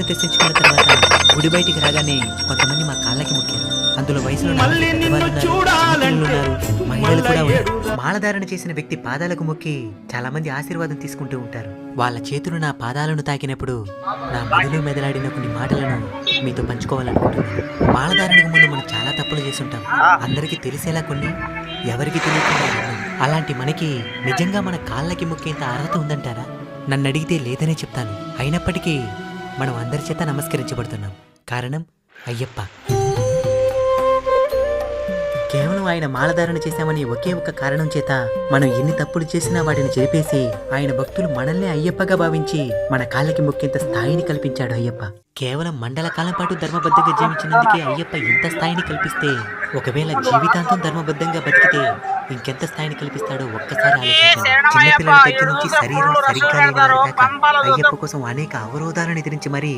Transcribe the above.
తెచ్చించుకున్న తర్వాత గుడి బయటికి రాగానే కొంతమంది మా కాళ్ళకి మొక్కారు. అందులో వయసులో నలభై పెద్దవాళ్ళు ఉన్నారు, చిన్నపిల్లలు ఉన్నారు, మహిళలు కూడా ఉన్నారు. మాలధారణ చేసిన వ్యక్తి పాదాలకు మొక్కి చాలా మంది ఆశీర్వాదం తీసుకుంటూ ఉంటారు. వాళ్ళ చేతులు నా పాదాలను తాకినప్పుడు నా మెదడు మెదలాడిన కొన్ని మాటలను మీతో పంచుకోవాలనుకుంటున్నాను. మాలధారణకు ముందు మనం చాలా తప్పులు చేసుంటాం. అందరికీ తెలిసేలా కొన్ని, ఎవరికి తెలియకుండా ఎన్నో. అలాంటి మనకి నిజంగా మన కాళ్ళకి మొక్కేంత అర్హత ఉందంటారా? నన్ను అడిగితే లేదనే చెప్తాను. అయినప్పటికీ మనం అందరి చేత నమస్కరించబడుతున్నాం. కారణం అయ్యప్ప. కేవలం ఆయన మాలధారణ చేశామని ఒకే ఒక్క కారణం చేత మనం ఎన్ని తప్పులు చేసినా వాటిని చెరిపేసి ఆయన భక్తులు మనల్ని అయ్యప్పగా భావించి మన కాళ్ళకి మొక్కేంత స్థాయిని కల్పించాడు అయ్యప్ప. కేవలం మండల కాలం పాటు ధర్మబద్ధంగా జీవించినందుకే అయ్యప్ప ఇంత స్థాయిని కల్పిస్తే, ఒకవేళ జీవితాంతం ధర్మబద్ధంగా బతికితే ఇంకెంత స్థాయిని కల్పిస్తాడో ఒక్కసారి ఆలోచించండి. చిన్నపిల్లల దగ్గర నుంచి శరీరం సరిగ్గా లేని వారి దాకా అయ్యప్ప కోసం అనేక అవరోధాలను ఎదిరించి మరీ